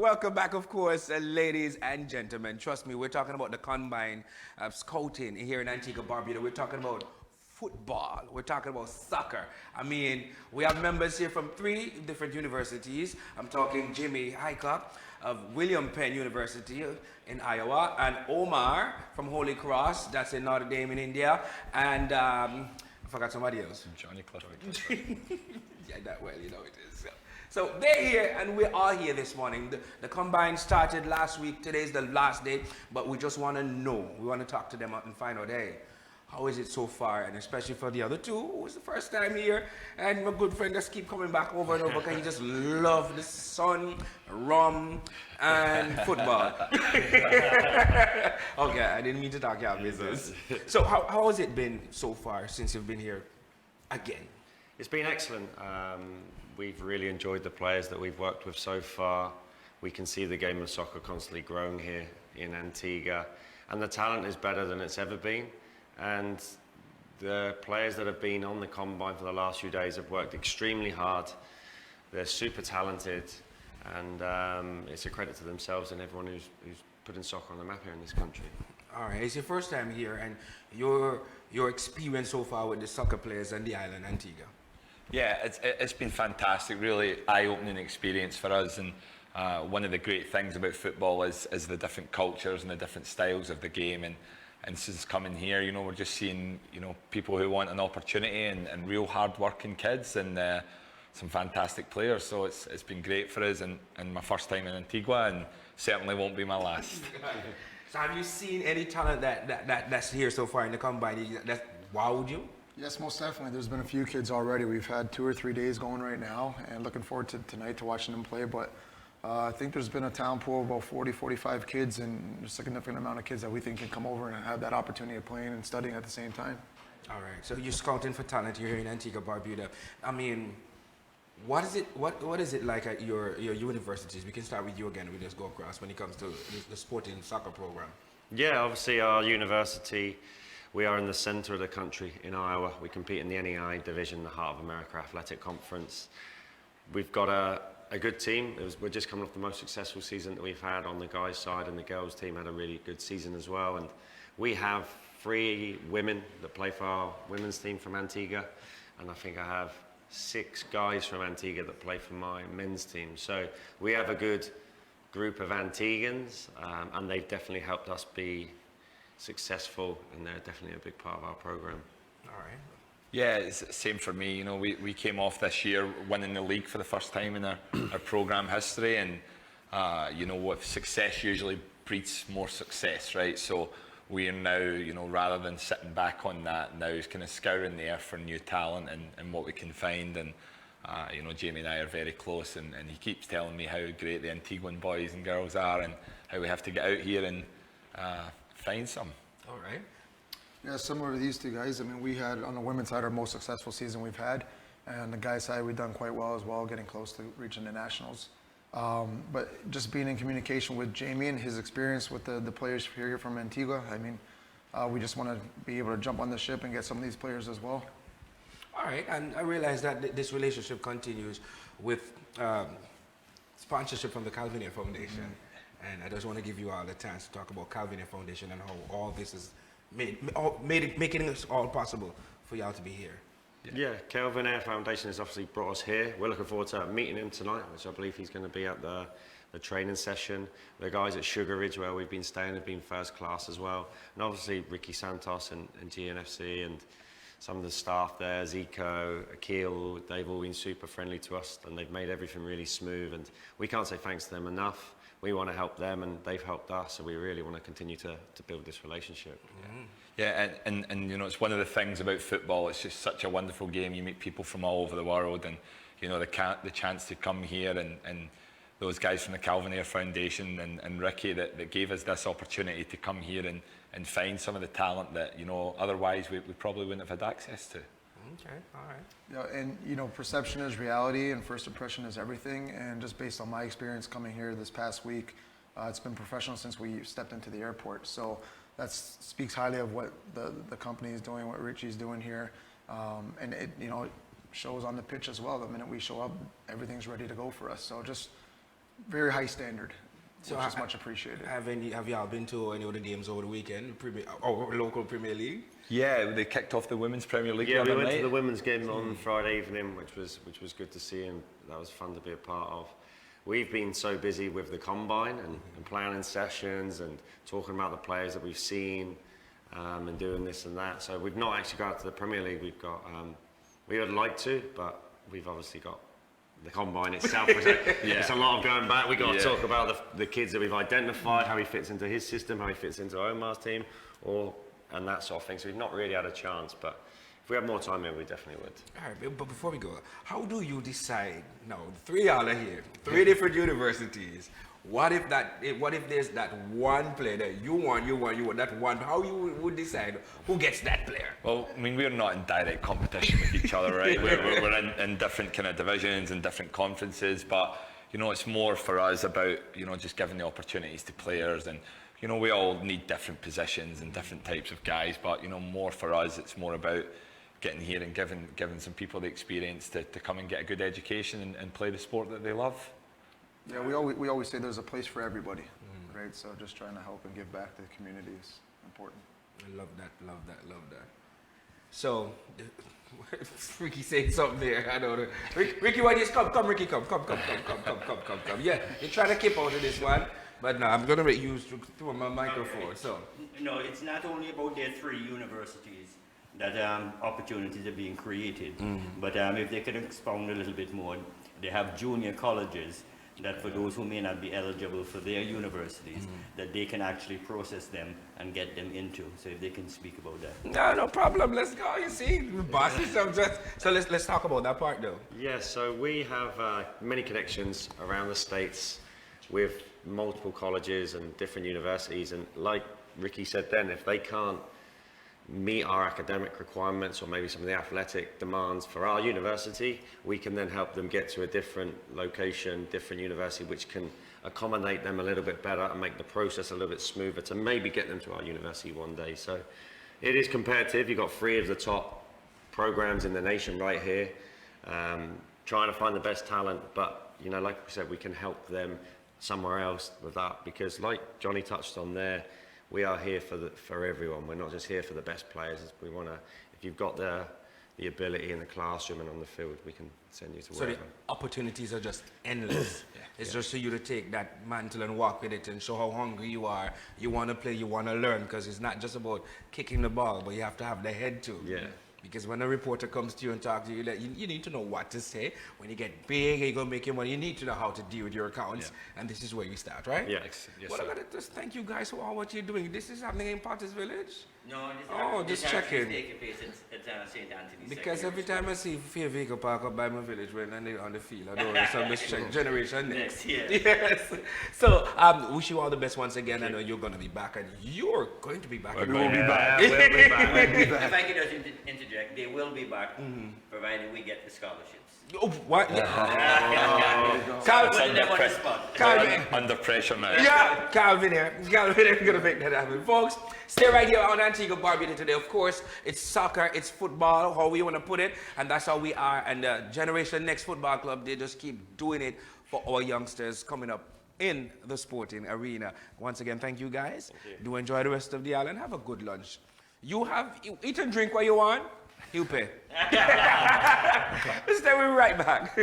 welcome back, of course, ladies and gentlemen. Trust me, we're talking about the combine scouting here in Antigua, Barbuda. We're talking about football. We're talking about soccer. I mean, we have members here from 3 different universities. I'm talking Jaymee Highcock of Penn University in Iowa, and Omar from Holy Cross, that's in Notre Dame in India, and I forgot somebody else. Johnny Clifford. Yeah, that well, you know it is. So they're here, and we're all here this morning. The combine started last week. Today's the last day, but we just want to know. We want to talk to them and find out, hey, how is it so far? And especially for the other 2, who was the first time here, and my good friend just keep coming back over and over because he just love the sun, rum, and football. Okay, I didn't mean to talk your business. So how has it been so far since you've been here again? It's been excellent. We've really enjoyed the players that we've worked with so far. We can see the game of soccer constantly growing here in Antigua, and the talent is better than it's ever been. And the players that have been on the combine for the last few days have worked extremely hard. They're super talented, and it's a credit to themselves and everyone who's putting soccer on the map here in this country. All right, it's your first time here, and your experience so far with the soccer players and the island Antigua. Yeah, it's been fantastic, really eye-opening experience for us, and one of the great things about football is the different cultures and the different styles of the game, and since coming here, you know, we're just seeing, you know, people who want an opportunity and real hard-working kids, and some fantastic players, so it's been great for us, and my first time in Antigua, and certainly won't be my last. So have you seen any talent that's here so far in the combine that wowed you? Yes, most definitely. There's been a few kids already. We've had 2 or 3 days going right now, and looking forward to tonight to watching them play. But I think there's been a talent pool of about 40, 45 kids, and a significant amount of kids that we think can come over and have that opportunity of playing and studying at the same time. All right. So you're scouting for talent here in Antigua, Barbuda. I mean, what is it like at your universities? We can start with you again. We just go across when it comes to the sporting soccer program. Yeah, obviously our university, we are in the center of the country in Iowa. We compete in the NEI division, the Heart of America Athletic Conference. We've got a good team. We're just coming off the most successful season that we've had on the guys' side, and the girls' team had a really good season as well. And we have 3 women that play for our women's team from Antigua, and I think I have 6 guys from Antigua that play for my men's team. So we have a good group of Antiguans, and they've definitely helped us be successful, and they're definitely a big part of our program. All right. Yeah, it's the same for me. You know, we came off this year winning the league for the first time in our program history, and you know, what success usually breeds more success, right? So we are now, you know, rather than sitting back on that, now is kind of scouring the earth for new talent and what we can find. And you know, Jaymee and I are very close, and he keeps telling me how great the Antiguan boys and girls are, and how we have to get out here and find some. All right. Yeah, similar to these 2 guys. I mean, we had on the women's side our most successful season we've had, and the guys' side we've done quite well as well, getting close to reaching the nationals. But just being in communication with Jaymee and his experience with the players here from Antigua, I mean, we just want to be able to jump on the ship and get some of these players as well. All right, and I realize that this relationship continues with sponsorship from the Calvinia Foundation. And I just want to give you all the chance to talk about Calvinia Foundation and how all this is making it all possible for y'all to be here. Yeah, Calvin Air Foundation has obviously brought us here. We're looking forward to meeting him tonight, which I believe he's going to be at the training session. The guys at Sugar Ridge, where we've been staying, have been first class as well. And obviously Ricky Santos and GNFC and some of the staff there, Zico, Akil, they've all been super friendly to us, and they've made everything really smooth. And we can't say thanks to them enough. We want to help them, and they've helped us, so we really want to continue to build this relationship. Yeah, and you know, it's one of the things about football, it's just such a wonderful game. You meet people from all over the world, and you know, the chance to come here, and those guys from the Calvin Air Foundation and Ricky that gave us this opportunity to come here and find some of the talent that, you know, otherwise we probably wouldn't have had access to. Okay, all right. Yeah, and you know, perception is reality, and first impression is everything. And just based on my experience coming here this past week, it's been professional since we stepped into the airport. So that speaks highly of what the company is doing, what Richie's doing here, and it, you know, it shows on the pitch as well. The minute we show up, everything's ready to go for us. So just very high standard, So which is much appreciated. Have y'all been to any of the games over the weekend? Local Premier League? Yeah, they kicked off the Women's Premier League. Yeah, the we other went to night. the women's game on Friday evening, which was good to see, and that was fun to be a part of. We've been so busy with the combine and planning sessions and talking about the players that we've seen and doing this and that. So we've not actually got to the Premier League. We've got we would like to, but we've obviously got the combine itself. It's a lot of going back. We've got to talk about the kids that we've identified, how he fits into his system, how he fits into Omar's team, and that sort of thing. So we've not really had a chance, but if we had more time here, we definitely would. All right, but before we go, how do you decide? Now, three y'all are here, three different universities. What if there's that one player that you want, that one? How you would decide who gets that player? Well, I mean, we're not in direct competition with each other, right? We're in different kind of divisions and different conferences, but you know, it's more for us about, you know, just giving the opportunities to players, and you know, we all need different positions and different types of guys, but you know, more for us, it's more about getting here and giving some people the experience to come and get a good education and play the sport that they love. Yeah, we always say there's a place for everybody, right? So just trying to help and give back to the community is important. I love that. So, Ricky saying something there. I don't know. Ricky, why just come, Ricky, come. Yeah, you're trying to keep out of this one, but no, I'm gonna use through my microphone. So, no, it's not only about their three universities that opportunities are being created, but if they could expound a little bit more, they have junior colleges that for those who may not be eligible for their universities, that they can actually process them and get them into. So if they can speak about that. no problem. Let's go. You see, boss yourself just. So let's talk about that part though. Yeah, so we have many connections around the States with multiple colleges and different universities, and like Ricky said then, if they can't meet our academic requirements or maybe some of the athletic demands for our university, we can then help them get to a different location, different university, which can accommodate them a little bit better and make the process a little bit smoother to maybe get them to our university one day. So it is competitive. You've got three of the top programs in the nation right here, trying to find the best talent, but you know, like we said, we can help them somewhere else with that, because like Johnny touched on there, we are here for everyone. We're not just here for the best players. We want to, if you've got the ability in the classroom and on the field, we can send you to wherever. So the opportunities are just endless. It's just for you to take that mantle and walk with it and show how hungry you are. You want to play, you want to learn, because it's not just about kicking the ball, but you have to have the head too. Yeah. Because when a reporter comes to you and talks to you, you need to know what to say. When you get big and you're going to make your money, you need to know how to deal with your accounts. And this is where you start, right? Yeah. Yes, Well, I sir. got to just thank you guys for all what you're doing. This is happening in Potter's Village. No, Just checking. taking place at St. Anthony's. Because every time I see a vehicle park up by my village when they're on the field, I don't know, so I'm just checking Generation Next. Yes. So, wish you all the best once again. I know you're going to be back, and you're going to be back. We're We going will be to- back. We'll be back. If I could just interject, they will be back, provided we get the scholarships. Oh, what? Putting them on the spot. Calvin. Under pressure now. Yeah, Calvin here. Calvin here, gonna make that happen. Folks, stay right here on Antigua Barbuda today. Of course, it's soccer, it's football, how we want to put it, and that's how we are. And the Generation Next Football Club, they just keep doing it for our youngsters coming up in the sporting arena. Once again, thank you guys. Do enjoy the rest of the island. Have a good lunch. You eat and drink what you want. You pay. Stay, we'll be right back.